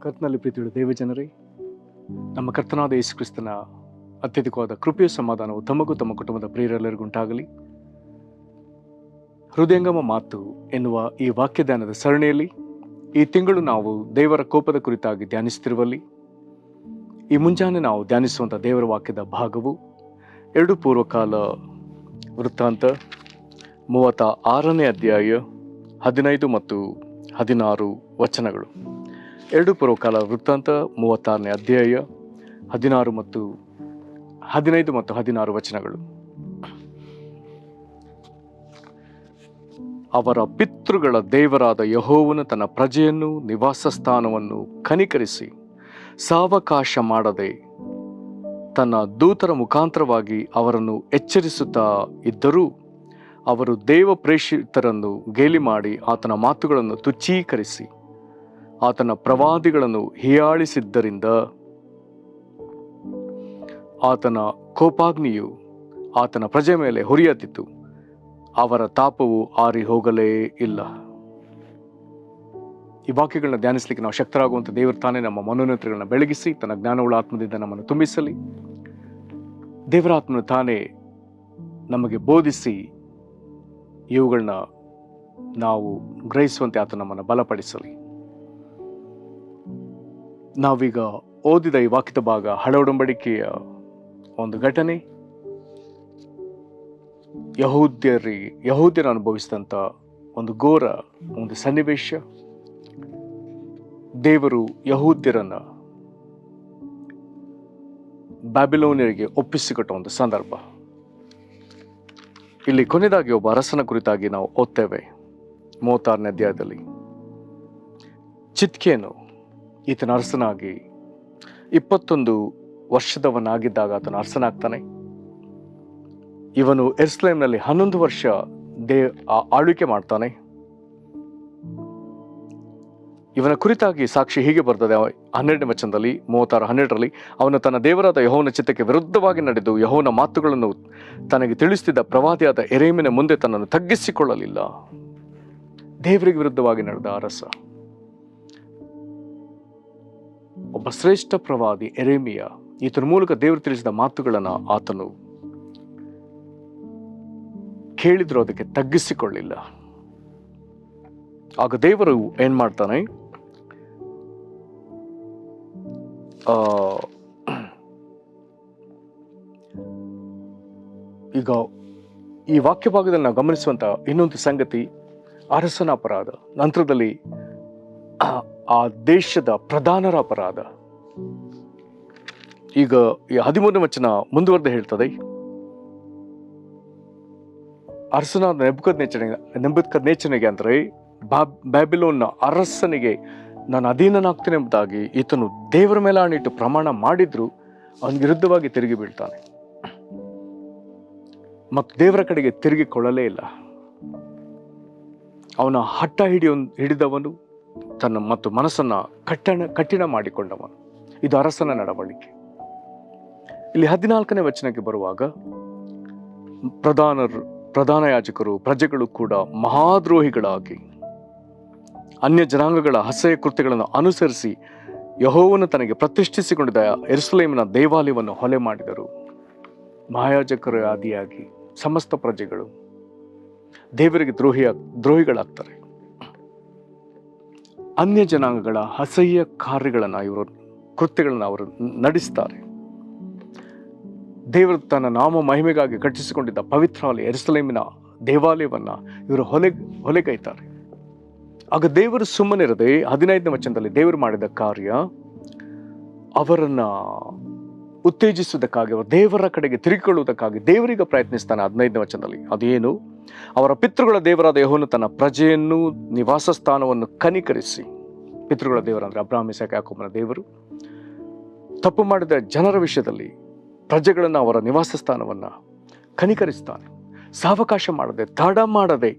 ಕರ್ತನಲ್ಲಿ ಪ್ರೀತಿಯುಳ್ಳ ದೇವಜನರೇ, ನಮ್ಮ ಕರ್ತನಾದ ಯೇಸು ಕ್ರಿಸ್ತನ ಅತ್ಯಧಿಕವಾದ ಕೃಪೆಯ ಸಮಾಧಾನವು ತಮಗೂ ತಮ್ಮ ಕುಟುಂಬದ ಪ್ರಿಯರೆಲ್ಲರಿಗೂ ಉಂಟಾಗಲಿ. ಹೃದಯಂಗಮ ಮಾತು ಎನ್ನುವ ಈ ವಾಕ್ಯದಾನದ ಸರಣಿಯಲ್ಲಿ ಈ ತಿಂಗಳು ನಾವು ದೇವರ ಕೋಪದ ಕುರಿತಾಗಿ ಧ್ಯಾನಿಸುತ್ತಿರುವಲ್ಲಿ ಈ ಮುಂಜಾನೆ ನಾವು ಧ್ಯಾನಿಸುವಂಥ ದೇವರ ವಾಕ್ಯದ ಭಾಗವು 2 ಪೂರ್ವಕಾಲ ವೃತ್ತಾಂತ 36ನೇ ಅಧ್ಯಾಯ 15 ಮತ್ತು 16 ವಚನಗಳು. 2 ಪೂರ್ವಕಾಲ ವೃತ್ತಾಂತ 36ನೇ ಅಧ್ಯಾಯ 15 ಮತ್ತು 16 ವಚನಗಳು. ಅವರ ಪಿತೃಗಳ ದೇವರಾದ ಯೆಹೋವನು ತನ್ನ ಪ್ರಜೆಯನ್ನು ನಿವಾಸ ಸ್ಥಾನವನ್ನು ಕನಿಕರಿಸಿ ಸಾವಕಾಶ ಮಾಡದೆ ತನ್ನ ದೂತರ ಮುಖಾಂತರವಾಗಿ ಅವರನ್ನು ಎಚ್ಚರಿಸುತ್ತಾ ಇದ್ದರೂ ಅವರು ದೇವ ಪ್ರೇಷಿತರನ್ನು ಗೇಲಿ ಮಾಡಿ ಆತನ ಮಾತುಗಳನ್ನು ತುಚ್ಛೀಕರಿಸಿ ಆತನ ಪ್ರವಾದಿಗಳನ್ನು ಹೀಯಾಳಿಸಿದ್ದರಿಂದ ಆತನ ಕೋಪಾಗ್ನಿಯು ಆತನ ಪ್ರಜೆ ಮೇಲೆ ಹುರಿಯತ್ತಿತು. ಅವರ ತಾಪವು ಆರಿ ಹೋಗಲೇ ಇಲ್ಲ. ಈ ವಾಕ್ಯಗಳನ್ನ ಧ್ಯಾನಿಸಲಿಕ್ಕೆ ನಾವು ಶಕ್ತರಾಗುವಂಥ ದೇವರು ತಾನೇ ನಮ್ಮ ಮನೋನೇತ್ರಗಳನ್ನ ಬೆಳಗಿಸಿ ತನ್ನ ಜ್ಞಾನವುಳ್ಳ ಆತ್ಮದಿಂದ ನಮ್ಮನ್ನು ತುಂಬಿಸಲಿ. ದೇವರ ಆತ್ಮನು ತಾನೇ ನಮಗೆ ಬೋಧಿಸಿ ಇವುಗಳನ್ನ ನಾವು ಗ್ರಹಿಸುವಂತೆ ಆತ ನಮ್ಮನ್ನು ಬಲಪಡಿಸಲಿ. ನಾವೀಗ ಓದಿದ ಈ ವಾಕ್ಯದ ಭಾಗ ಹಳೆ ಒಡಂಬಡಿಕೆಯ ಒಂದು ಘಟನೆ, ಯಹೂದ್ಯರು ಅನುಭವಿಸಿದಂಥ ಒಂದು ಘೋರ ಒಂದು ಸನ್ನಿವೇಶ. ದೇವರು ಯಹೂದ್ಯರನ್ನ ಬ್ಯಾಬಿಲೋನಿಯರಿಗೆ ಒಪ್ಪಿಸಿಕೊಟ್ಟ ಒಂದು ಸಂದರ್ಭ. ಇಲ್ಲಿ ಕೊನೆಯದಾಗಿ ಒಬ್ಬ ಅರಸನ ಕುರಿತಾಗಿ ನಾವು ಓದ್ತೇವೆ 36ನೇ ಅಧ್ಯಾಯದಲ್ಲಿ. ಚಿದ್ಕೀಯನು ಈತನ ಅರಸನಾಗಿ 21 ವರ್ಷದವನಾಗಿದ್ದಾಗ ಆತನ ಅರಸನಾಗ್ತಾನೆ. ಇವನು ಯೆರೂಸಲೇಮಿನಲ್ಲಿ 11 ವರ್ಷ ಆಳ್ವಿಕೆ ಮಾಡ್ತಾನೆ. ಇವನ ಕುರಿತಾಗಿ ಸಾಕ್ಷಿ ಹೀಗೆ ಬರ್ತದೆ 12ನೇ ವಚನದಲ್ಲಿ 36:12. ಅವನು ತನ್ನ ದೇವರಾದ ಯೆಹೋವನ ಚಿತ್ತಕ್ಕೆ ವಿರುದ್ಧವಾಗಿ ನಡೆದು ಯೆಹೋವನ ಮಾತುಗಳನ್ನು ತನಗೆ ತಿಳಿಸುತ್ತಿದ್ದ ಪ್ರವಾದಿಯಾದ ಯೆರೆಮೀಯನ ಮುಂದೆ ತನ್ನನ್ನು ತಗ್ಗಿಸಿಕೊಳ್ಳಲಿಲ್ಲ. ದೇವರಿಗೆ ವಿರುದ್ಧವಾಗಿ ನಡೆದ ಅರಸ, ಒಬ್ಬ ಶ್ರೇಷ್ಠ ಪ್ರವಾದಿ ಯೆರೆಮೀಯ, ಈತನ ಮೂಲಕ ದೇವರು ತಿಳಿಸಿದ ಮಾತುಗಳನ್ನು ಆತನು ಕೇಳಿದ್ರು ಅದಕ್ಕೆ ತಗ್ಗಿಸಿಕೊಳ್ಳಿಲ್ಲ. ಆಗ ದೇವರು ಏನ್ ಮಾಡ್ತಾನೆ, ಈಗ ಈ ವಾಕ್ಯ ಭಾಗದಲ್ಲಿ ನಾವು ಗಮನಿಸುವಂತ ಇನ್ನೊಂದು ಸಂಗತಿ, ಅರಸನ ಅಪರಾಧ, ನಂತರದಲ್ಲಿ ಆ ದೇಶದ ಪ್ರಧಾನರ ಅಪರಾಧ. ಈಗ ಈ 13ನೇ ವಚನ ಮುಂದುವರೆದು ಹೇಳ್ತದೆ, ಅರಸನಾದ ನೆಬೂಕದ್ನೆಚ್ಚರನಿಗೆ ಅಂದರೆ ಬ್ಯಾಬಿಲೋನ್ನ ಅರಸನಿಗೆ ನಾನು ಅಧೀನನಾಗ್ತೇನೆ ಎಂಬುದಾಗಿ ಈತನು ದೇವರ ಮೇಲೆ ಆಣಿಟ್ಟು ಪ್ರಮಾಣ ಮಾಡಿದ್ರು ಅವನ ವಿರುದ್ಧವಾಗಿ ತಿರುಗಿ ಬೀಳ್ತಾನೆ ಮತ್ತು ದೇವರ ಕಡೆಗೆ ತಿರುಗಿಕೊಳ್ಳಲೇ ಇಲ್ಲ. ಅವನ ಹಠ ಹಿಡಿದವನು, ತನ್ನ ಮತ್ತು ಮನಸ್ಸನ್ನ ಕಠಿಣ ಮಾಡಿಕೊಂಡವನು. ಇದು ಅರಸನ ನಡವಳಿಕೆ. ಇಲ್ಲಿ 14ನೇ ವಚನಕ್ಕೆ ಬರುವಾಗ ಪ್ರಧಾನ ಯಾಜಕರು ಪ್ರಜೆಗಳು ಕೂಡ ಮಹಾದ್ರೋಹಿಗಳಾಗಿ ಅನ್ಯ ಜನಾಂಗಗಳ ಅಸಹ್ಯ ಕೃತ್ಯಗಳನ್ನು ಅನುಸರಿಸಿ ಯೆಹೋವನು ತನಗೆ ಪ್ರತಿಷ್ಠಿಸಿಕೊಂಡಿದ್ದ ಯೆರೂಸಲೇಮಿನ ದೇವಾಲಯವನ್ನು ಹೊಲೆ ಮಾಡಿದರು. ಮಹಾಯಾಜಕರ ಆದಿಯಾಗಿ ಸಮಸ್ತ ಪ್ರಜೆಗಳು ದೇವರಿಗೆ ದ್ರೋಹಿಗಳಾಗ್ತಾರೆ. ಅನ್ಯ ಜನಾಂಗಗಳ ಅಸಹ್ಯ ಕೃತ್ಯಗಳನ್ನು ಅವರು ನಡೆಸ್ತಾರೆ. ದೇವರು ತನ್ನ ನಾಮ ಮಹಿಮೆಗಾಗಿ ಕಟ್ಟಿಸಿಕೊಂಡಿದ್ದ ಪವಿತ್ರಾಲಯ ಯೆರೂಸಲೇಮಿನ ದೇವಾಲಯವನ್ನ ಇವರು ಹೊಲೆಗೈತಾರೆ. ಆಗ ದೇವರು ಸುಮ್ಮನಿರದೆ 15ನೇ ವಚನದಲ್ಲಿ ದೇವರು ಮಾಡಿದ ಕಾರ್ಯ, ಅವರನ್ನ ಉತ್ತೇಜಿಸುವುದಕ್ಕಾಗಿ, ಅವರು ದೇವರ ಕಡೆಗೆ ತಿರುಗಿಕೊಳ್ಳುವುದಕ್ಕಾಗಿ ದೇವರಿಗೆ ಪ್ರಯತ್ನಿಸ್ತಾನೆ. 15ನೇ ವಚನದಲ್ಲಿ ಅದೇನು, ಅವರ ಪಿತೃಗಳ ದೇವರಾದ ಯೆಹೋವನು ತನ್ನ ಪ್ರಜೆಯನ್ನು ನಿವಾಸ ಸ್ಥಾನವನ್ನು ಕನಿಕರಿಸಿ, ಪಿತೃಗಳ ದೇವರಂದ್ರೆ ಅಬ್ರಹಾಮ್, ಇಸಾಕ, ಯಾಕೋಬನ ದೇವರು, ತಪ್ಪು ಮಾಡಿದ ಜನರ ವಿಷಯದಲ್ಲಿ ಪ್ರಜೆಗಳನ್ನು, ಅವರ ನಿವಾಸ ಸ್ಥಾನವನ್ನು ಕನಿಕರಿಸ್ತಾನೆ. ಸಾವಕಾಶ ಮಾಡದೆ, ತಡ ಮಾಡದೆ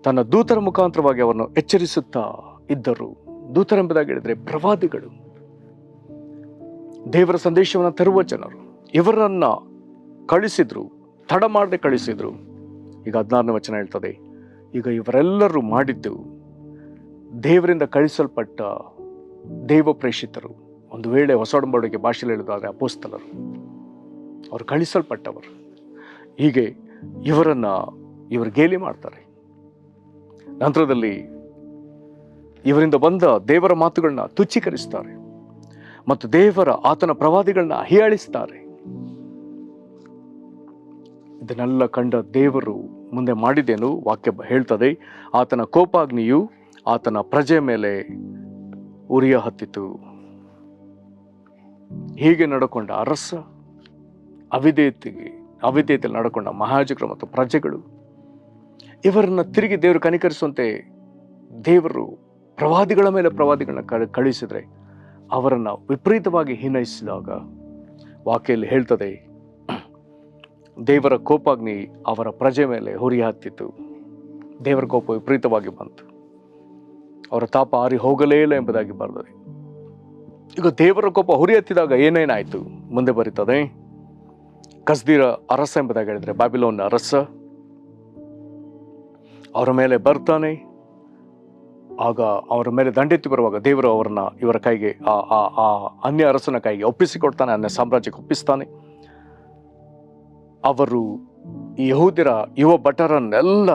ತನ್ನ ದೂತರ ಮುಖಾಂತರವಾಗಿ ಅವರನ್ನು ಎಚ್ಚರಿಸುತ್ತಾ ಇದ್ದರು. ದೂತರೆಂಬುದಾಗಿ ಹೇಳಿದ್ರೆ ಪ್ರವಾದಿಗಳು, ದೇವರ ಸಂದೇಶವನ್ನು ತರುವ ಜನರು. ಇವರನ್ನ ಕಳಿಸಿದ್ರು, ತಡ ಮಾಡದೆ ಕಳಿಸಿದ್ರು. ಈಗ 16ನೇ ವಚನ ಹೇಳ್ತದೆ, ಈಗ ಇವರೆಲ್ಲರೂ ಮಾಡಿದ್ದು ದೇವರಿಂದ ಕಳಿಸಲ್ಪಟ್ಟ ದೇವ ಪ್ರೇಷಿತರು, ಒಂದು ವೇಳೆ ಹೊಸ ಒಡಂಬಡಿಕೆ ಭಾಷೆಯಲ್ಲಿ ಹೇಳುವುದಾದರೆ ಅಪೊಸ್ತಲರು, ಅವರು ಕಳಿಸಲ್ಪಟ್ಟವರು. ಹೀಗೆ ಇವರು ಗೇಲಿ ಮಾಡ್ತಾರೆ. ನಂತರದಲ್ಲಿ ಇವರಿಂದ ಬಂದ ದೇವರ ಮಾತುಗಳನ್ನ ತುಚ್ಛೀಕರಿಸ್ತಾರೆ ಮತ್ತು ಆತನ ಪ್ರವಾದಿಗಳನ್ನ ಹೀಯಾಳಿಸ್ತಾರೆ. ಇದನ್ನೆಲ್ಲ ಕಂಡ ದೇವರು ಮುಂದೆ ಮಾಡಿದ್ದೇನು ವಾಕ್ಯ ಹೇಳ್ತದೆ, ಆತನ ಕೋಪಾಗ್ನಿಯು ಆತನ ಪ್ರಜೆ ಮೇಲೆ ಉರಿಯ ಹತ್ತಿತು. ಹೀಗೆ ನಡ್ಕೊಂಡ ಅರಸ, ಅವಿಧೇಯತೆಯಲ್ಲಿ ನಡ್ಕೊಂಡ ಮಹಾಯಾಜಕರು ಮತ್ತು ಪ್ರಜೆಗಳು, ಇವರನ್ನ ತಿರುಗಿ ದೇವರು ಕನಿಕರಿಸುವಂತೆ ದೇವರು ಪ್ರವಾದಿಗಳ ಮೇಲೆ ಪ್ರವಾದಿಗಳನ್ನ ಕಳುಹಿಸಿದ್ರೆ ಅವರನ್ನ ವಿಪರೀತವಾಗಿ ಹೀನೈಸಿದಾಗ ವಾಕ್ಯಲ್ಲಿ ಹೇಳ್ತದೆ, ದೇವರ ಕೋಪಾಗ್ನಿ ಅವರ ಪ್ರಜೆ ಮೇಲೆ ಹುರಿ ಹತ್ತಿತು. ದೇವರ ಕೋಪ ವಿಪರೀತವಾಗಿ ಬಂತು, ಅವರ ತಾಪ ಆರಿ ಹೋಗಲೇ ಇಲ್ಲ ಎಂಬುದಾಗಿ ಬರ್ತದೆ. ಈಗ ದೇವರ ಕೋಪ ಹುರಿ ಹತ್ತಿದಾಗ ಏನೇನಾಯ್ತು ಮುಂದೆ ಬರೀತದೆ. ಕಸ್ದೀರ ಅರಸ ಎಂಬುದಾಗಿ ಹೇಳಿದ್ರೆ ಬಾಬಿಲೋನ್ ಅರಸ ಅವರ ಮೇಲೆ ಬರ್ತಾನೆ. ಆಗ ಅವರ ಮೇಲೆ ದಂಡೆತ್ತಿ ಬರುವಾಗ ದೇವರು ಇವರ ಕೈಗೆ ಆ ಅನ್ಯ ಅರಸನ ಕೈಗೆ ಒಪ್ಪಿಸಿಕೊಡ್ತಾನೆ, ಅನ್ಯ ಸಾಮ್ರಾಜ್ಯಕ್ಕೆ ಒಪ್ಪಿಸ್ತಾನೆ. ಅವರು ಈ ಯಹೂದ್ಯರ ಯುವ ಭಟರನ್ನೆಲ್ಲ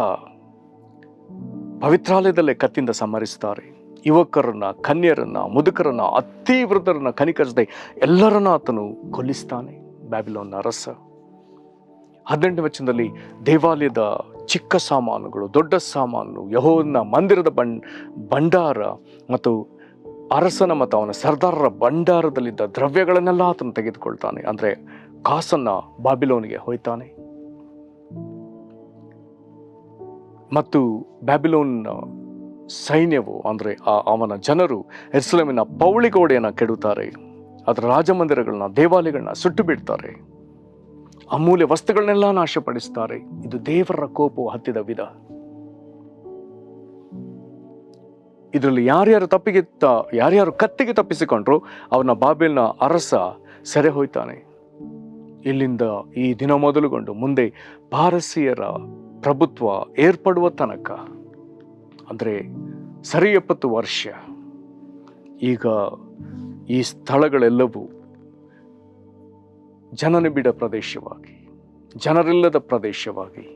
ಪವಿತ್ರಾಲಯದಲ್ಲೇ ಕತ್ತಿಂದ ಸಂಹರಿಸ್ತಾರೆ. ಯುವಕರನ್ನ, ಕನ್ಯರನ್ನ, ಮುದುಕರನ್ನ, ಅತಿ ವೃದ್ಧರನ್ನ ಕನಿಕರಿಸದೆ ಎಲ್ಲರನ್ನ ಆತನು ಕೊಲ್ಲಿಸ್ತಾನೆ ಬ್ಯಾಬಿಲೋನ್ ಅರಸ. 18ನೇ ವಚನದಲ್ಲಿ ದೇವಾಲಯದ ಚಿಕ್ಕ ಸಾಮಾನುಗಳು, ದೊಡ್ಡ ಸಾಮಾನು, ಯೆಹೋವನ ಮಂದಿರದ ಭಂಡಾರ ಮತ್ತು ಅರಸನ ಮತ್ತು ಅವನ ಸರ್ದಾರರ ಭಂಡಾರದಲ್ಲಿದ್ದ ದ್ರವ್ಯಗಳನ್ನೆಲ್ಲ ಆತನು ತೆಗೆದುಕೊಳ್ತಾನೆ. ಅಂದ್ರೆ ಕಾಸನ್ನ ಬಾಬಿಲೋನಿಗೆ ಹೋಯ್ತಾನೆ. ಮತ್ತು ಬ್ಯಾಬಿಲೋನ್ ಸೈನ್ಯವು ಅಂದ್ರೆ ಅವನ ಜನರು ಯೆರೂಸಲೇಮಿನ ಪೌಳಿಗೋಡೆಯನ್ನ ಕೆಡುತ್ತಾರೆ, ಅದರ ರಾಜಮಂದಿರಗಳನ್ನ, ದೇವಾಲಯಗಳನ್ನ ಸುಟ್ಟು ಬಿಡ್ತಾರೆ, ಅಮೂಲ್ಯ ವಸ್ತುಗಳನ್ನೆಲ್ಲ ನಾಶಪಡಿಸ್ತಾರೆ. ಇದು ದೇವರ ಕೋಪವು ಹತ್ತಿದ ವಿಧ. ಇದರಲ್ಲಿ ಯಾರ್ಯಾರು ಕತ್ತಿಗೆ ತಪ್ಪಿಸಿಕೊಂಡ್ರು ಅವನ ಬಾಬೆಲ್ನ ಅರಸ ಸೆರೆ ಹೋಯ್ತಾನೆ. ಇಲ್ಲಿಂದ ಈ ದಿನ ಮೊದಲುಗೊಂಡು ಮುಂದೆ ಪಾರಸಿಯರ ಪ್ರಭುತ್ವ ಏರ್ಪಡುವ ತನಕ, ಅಂದ್ರೆ ಸರಿ 70 ವರ್ಷ, ಈಗ ಈ ಸ್ಥಳಗಳೆಲ್ಲವೂ ಜನನಿಬಿಡ ಪ್ರದೇಶವಾಗಿ, ಜನರಿಲ್ಲದ ಪ್ರದೇಶವಾಗಿ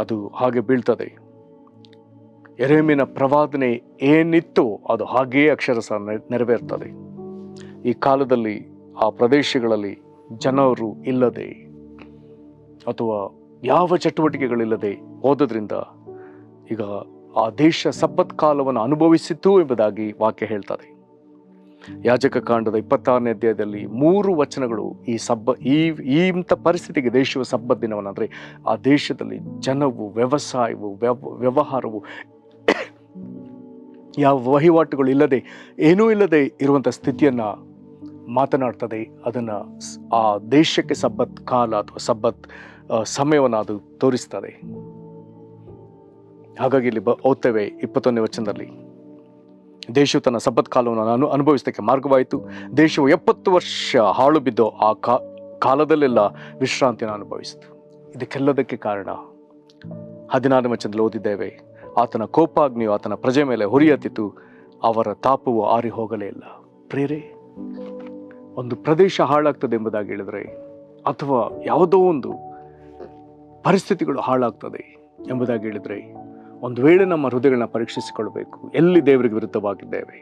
ಅದು ಹಾಗೆ ಬೀಳ್ತದೆ. ಯೆರೆಮೀಯನ ಪ್ರವಾದನೆ ಏನಿತ್ತೋ ಅದು ಹಾಗೆಯೇ ಅಕ್ಷರಶಃ ನೆರವೇರ್ತದೆ. ಈ ಕಾಲದಲ್ಲಿ ಆ ಪ್ರದೇಶಗಳಲ್ಲಿ ಜನರು ಇಲ್ಲದೆ ಅಥವಾ ಯಾವ ಚಟುವಟಿಕೆಗಳಿಲ್ಲದೆ ಹೋದ್ರಿಂದ ಈಗ ಆ ದೇಶ ಸಬ್ಬತ್ ಕಾಲವನ್ನು ಅನುಭವಿಸಿತು ಎಂಬುದಾಗಿ ವಾಕ್ಯ ಹೇಳ್ತದೆ. ಯಾಜಕ ಕಾಂಡದ 26ನೇ ಅಧ್ಯಾಯದಲ್ಲಿ 3 ವಚನಗಳು ಇಂಥ ಪರಿಸ್ಥಿತಿಗೆ ದೇಶವು ಸಬ್ಬತ್ ದಿನವನ್ನು, ಅಂದರೆ ಆ ದೇಶದಲ್ಲಿ ಜನವು, ವ್ಯವಸಾಯವು, ವ್ಯವಹಾರವು, ಯಾವ ವಹಿವಾಟುಗಳು ಇಲ್ಲದೆ, ಏನೂ ಇಲ್ಲದೆ ಇರುವಂಥ ಸ್ಥಿತಿಯನ್ನ ಮಾತನಾಡ್ತದೆ. ಅದನ್ನ ಆ ದೇಶಕ್ಕೆ ಸಬ್ಬತ್ ಕಾಲ ಅಥವಾ ಸಬ್ಬತ್ ಸಮಯವನ್ನು ಅದು ತೋರಿಸ್ತದೆ. ಹಾಗಾಗಿ ಇಲ್ಲಿ ಓದ್ತೇವೆ 21ನೇ ವಚನದಲ್ಲಿ, ದೇಶವು ತನ್ನ ಸಬ್ಬತ್ ಕಾಲವನ್ನು ಅನುಭವಿಸಲಿಕ್ಕೆ ಮಾರ್ಗವಾಯಿತು. ದೇಶವು 70 ವರ್ಷ ಹಾಳು ಬಿದ್ದು ಆ ಕಾಲದಲ್ಲೆಲ್ಲ ವಿಶ್ರಾಂತಿಯನ್ನು ಅನುಭವಿಸಿತು. ಇದಕ್ಕೆಲ್ಲದಕ್ಕೆ ಕಾರಣ 16ನೇ ವಚನದಲ್ಲಿ ಓದಿದ್ದೇವೆ, ಆತನ ಕೋಪಾಗ್ನಿಯು ಆತನ ಪ್ರಜೆ ಮೇಲೆ ಹುರಿಯತ್ತಿತು, ಅವರ ತಾಪವು ಆರಿ ಹೋಗಲೇ ಇಲ್ಲ. ಪ್ರೇರೆ, ಒಂದು ಪ್ರದೇಶ ಹಾಳಾಗ್ತದೆ ಎಂಬುದಾಗಿ ಹೇಳಿದ್ರೆ, ಅಥವಾ ಯಾವುದೋ ಒಂದು ಪರಿಸ್ಥಿತಿಗಳು ಹಾಳಾಗ್ತದೆ ಎಂಬುದಾಗಿ ಹೇಳಿದ್ರೆ, ಒಂದು ವೇಳೆ ನಮ್ಮ ಹೃದಯಗಳನ್ನ ಪರೀಕ್ಷಿಸಿಕೊಳ್ಬೇಕು, ಎಲ್ಲಿ ದೇವರಿಗೆ ವಿರುದ್ಧವಾಗಿದ್ದೇವೆ.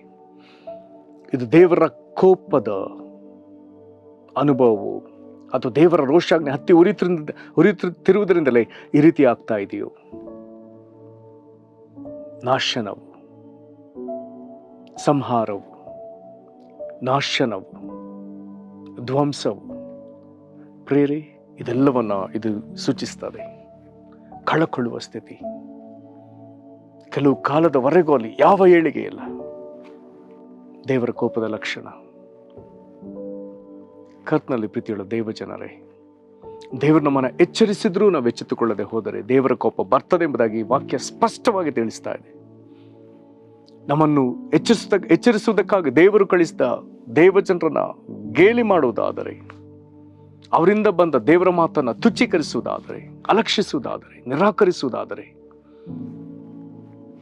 ಇದು ದೇವರ ಕೋಪದ ಅನುಭವವು ಅಥವಾ ದೇವರ ರೋಷಾಗ್ನಿ ಹತ್ತಿ ಉರಿಯುತ್ತಿರುವುದರಿಂದಲೇ ಈ ರೀತಿ ಆಗ್ತಾ ಇದೆಯೋ? ನಾಶನವು, ಸಂಹಾರವು, ನಾಶನವು, ಧ್ವಂಸವು, ಪ್ರೇರೆ, ಇದೆಲ್ಲವನ್ನ ಇದು ಸೂಚಿಸ್ತದೆ. ಕಳಕೊಳ್ಳುವ ಸ್ಥಿತಿ. ಕೆಲವು ಕಾಲದವರೆಗೂ ಅಲ್ಲಿ ಯಾವ ಏಳಿಗೆ ಇಲ್ಲ. ದೇವರ ಕೋಪದ ಲಕ್ಷಣ. ಕರ್ತನಲ್ಲಿ ಪ್ರೀತಿಯುಳ್ಳ ದೇವ ಜನರೇ, ದೇವರು ನಮ್ಮನ್ನು ಎಚ್ಚರಿಸಿದ್ರೂ ನಾವು ಎಚ್ಚೆತ್ತುಕೊಳ್ಳದೆ ಹೋದರೆ ದೇವರ ಕೋಪ ಬರ್ತದೆ ಎಂಬುದಾಗಿ ವಾಕ್ಯ ಸ್ಪಷ್ಟವಾಗಿ ತಿಳಿಸ್ತಾ ಇದೆ. ನಮ್ಮನ್ನು ಎಚ್ಚರಿಸುವುದಕ್ಕಾಗಿ ದೇವರು ಕಳಿಸಿದ ದೇವಜನರನ್ನ ಗೇಲಿ ಮಾಡುವುದಾದರೆ, ಅವರಿಂದ ಬಂದ ದೇವರ ಮಾತನ್ನ ತುಚ್ಛೀಕರಿಸುವುದಾದರೆ, ಅಲಕ್ಷಿಸುವುದಾದರೆ, ನಿರಾಕರಿಸುವುದಾದರೆ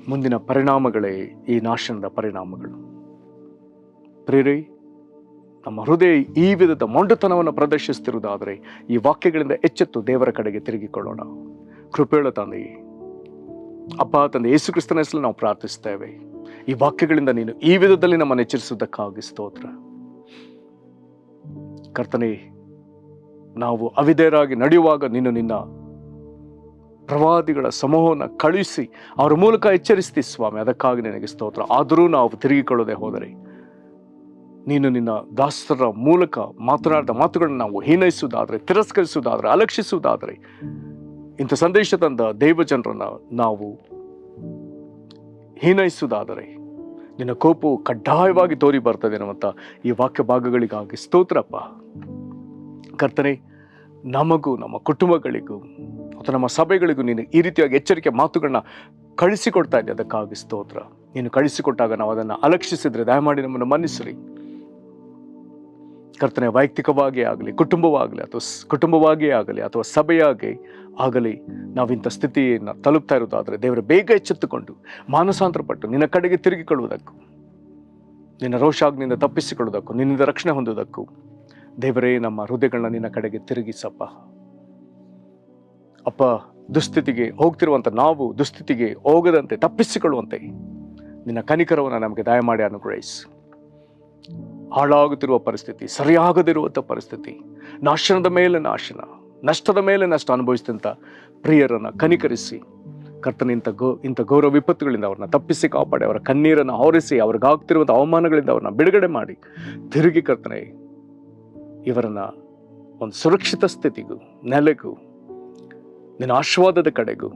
ಮುಂದಿನ ಪರಿಣಾಮಗಳೇ ಈ ನಾಶನದ ಪರಿಣಾಮಗಳು. ಪ್ರೇರೆ, ನಮ್ಮ ಹೃದಯ ಈ ವಿಧದ ಮೊಂಡುತನವನ್ನು ಪ್ರದರ್ಶಿಸುತ್ತಿರುವುದಾದರೆ ಈ ವಾಕ್ಯಗಳಿಂದ ಎಚ್ಚೆತ್ತು ದೇವರ ಕಡೆಗೆ ತಿರುಗಿಕೊಳ್ಳೋಣ. ಕೃಪೆಯುಳ್ಳ ತಂದೆಯೇ, ಅಪ್ಪ ತಂದೆ ಯೇಸು ಕ್ರಿಸ್ತನ ಹೆಸರಲ್ಲಿ ನಾವು ಪ್ರಾರ್ಥಿಸ್ತೇವೆ. ಈ ವಾಕ್ಯಗಳಿಂದ ನೀನು ಈ ವಿಧದಲ್ಲಿ ನಮ್ಮನ್ನು ಎಚ್ಚರಿಸುವುದಕ್ಕಾಗಿ ಸ್ತೋತ್ರ. ಕರ್ತನೇ, ನಾವು ಅವಿಧೇಯರಾಗಿ ನಡೆಯುವಾಗ ನೀನು ನಿನ್ನ ಪ್ರವಾದಿಗಳ ಸಮೂಹವನ್ನು ಕಳುಹಿಸಿ ಅವರ ಮೂಲಕ ಎಚ್ಚರಿಸ್ತಿ ಸ್ವಾಮಿ. ಅದಕ್ಕಾಗಿ ನಿನಗೆ ಸ್ತೋತ್ರ. ಆದರೂ ನಾವು ತಿರುಗಿಕೊಳ್ಳದೆ ಹೋದರೆ ನೀನು ನಿನ್ನ ದಾಸರ ಮೂಲಕ ಮಾತನಾಡಿದ ಮಾತುಗಳನ್ನು ನಾವು ಹೀನೈಸುವುದಾದರೆ, ತಿರಸ್ಕರಿಸುವುದಾದರೆ, ಅಲಕ್ಷಿಸುವುದಾದರೆ, ಇಂಥ ಸಂದೇಶ ತಂದ ದೈವ ಜನರನ್ನು ನಾವು ಹೀನೈಸುವುದಾದರೆ ನಿನ್ನ ಕೋಪವು ಕಡ್ಡಾಯವಾಗಿ ತೋರಿ ಬರ್ತದೆ ಅನ್ನುವಂಥ ಈ ವಾಕ್ಯ ಭಾಗಗಳಿಗಾಗಿ ಸ್ತೋತ್ರಪ್ಪ. ಕರ್ತನೆ, ನಮಗೂ ನಮ್ಮ ಕುಟುಂಬಗಳಿಗೂ ಅಥವಾ ನಮ್ಮ ಸಭೆಗಳಿಗೂ ನೀನು ಈ ರೀತಿಯಾಗಿ ಎಚ್ಚರಿಕೆ ಮಾತುಗಳನ್ನ ಕಳಿಸಿಕೊಡ್ತಾ ಇದ್ದೆ. ಅದಕ್ಕಾಗಿ ಸ್ತೋತ್ರ. ನೀನು ಕಳಿಸಿಕೊಟ್ಟಾಗ ನಾವು ಅದನ್ನು ಅಲಕ್ಷಿಸಿದ್ರೆ ದಯಮಾಡಿ ನಮ್ಮನ್ನು ಮನ್ನಿಸ್ರಿ ಕರ್ತನೆ. ವೈಯಕ್ತಿಕವಾಗಿಯೇ ಆಗಲಿ, ಕುಟುಂಬವಾಗಿಯೇ ಆಗಲಿ ಅಥವಾ ಸಭೆಯಾಗಿ ಆಗಲಿ, ನಾವಿಂಥ ಸ್ಥಿತಿಯನ್ನು ತಲುಪ್ತಾ ಇರೋದಾದರೆ ದೇವರ ಬೇಗ ಎಚ್ಚೆತ್ತುಕೊಂಡು ಮಾನಸಾಂತರಪಟ್ಟು ನಿನ್ನ ಕಡೆಗೆ ತಿರುಗಿಕೊಳ್ಳುವುದಕ್ಕೂ, ನಿನ್ನ ರೋಷಾಗ್ನಿಂದ ತಪ್ಪಿಸಿಕೊಳ್ಳುವುದಕ್ಕೂ, ನಿನ್ನಿಂದ ರಕ್ಷಣೆ ಹೊಂದುವುದಕ್ಕೂ ದೇವರೇ ನಮ್ಮ ಹೃದಯಗಳನ್ನ ನಿನ್ನ ಕಡೆಗೆ ತಿರುಗಿಸಪ್ಪ. ಅಪ್ಪ, ದುಸ್ಥಿತಿಗೆ ಹೋಗ್ತಿರುವಂಥ ನಾವು ದುಸ್ಥಿತಿಗೆ ಹೋಗದಂತೆ ತಪ್ಪಿಸಿಕೊಳ್ಳುವಂತೆ ನಿನ್ನ ಕನಿಕರವನ್ನು ನಮಗೆ ದಯಮಾಡಿ ಅನುಗ್ರಹಿಸಿ. ಹಾಳಾಗುತ್ತಿರುವ ಪರಿಸ್ಥಿತಿ, ಸರಿಯಾಗದಿರುವಂಥ ಪರಿಸ್ಥಿತಿ, ನಾಶನದ ಮೇಲೆ ನಾಶನ, ನಷ್ಟದ ಮೇಲೆ ನಷ್ಟ ಅನುಭವಿಸಿದಂಥ ಪ್ರಿಯರನ್ನು ಕನಿಕರಿಸಿ ಕರ್ತನ ಇಂಥ ಗೌರವ ವಿಪತ್ತುಗಳಿಂದ ಅವ್ರನ್ನ ತಪ್ಪಿಸಿ ಕಾಪಾಡಿ, ಅವರ ಕಣ್ಣೀರನ್ನು ಆವರಿಸಿ, ಅವ್ರಿಗಾಗ್ತಿರುವಂಥ ಅವಮಾನಗಳಿಂದ ಅವ್ರನ್ನ ಬಿಡುಗಡೆ ಮಾಡಿ ತಿರುಗಿ ಕರ್ತನೆ ಇವರನ್ನು ಒಂದು ಸುರಕ್ಷಿತ ಸ್ಥಿತಿಗೂ, ನೆಲೆಗೂ, ನಿನ್ನ ಆಶೀರ್ವಾದದ ಕಡೆಗೂ,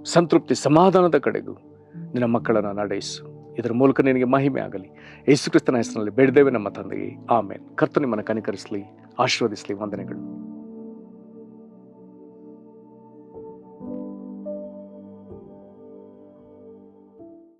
ಸಂತೃಪ್ತಿ ಸಮಾಧಾನದ ಕಡೆಗೂ ನಿನ್ನ ಮಕ್ಕಳನ್ನು ನಡೆಸು. ಇದರ ಮೂಲಕ ನಿನಗೆ ಮಹಿಮೆ ಆಗಲಿ. ಯೇಸು ಕ್ರಿಸ್ತನ ಹೆಸರಿನಲ್ಲಿ ಬೇಡಿದ್ದೇವೆ ನಮ್ಮ ತಂದೆಯೇ, ಆಮೇನ್. ಕರ್ತನು ನಿಮ್ಮನ್ನು ಕನಿಕರಿಸಲಿ, ಆಶೀರ್ವದಿಸಲಿ. ವಂದನೆಗಳು.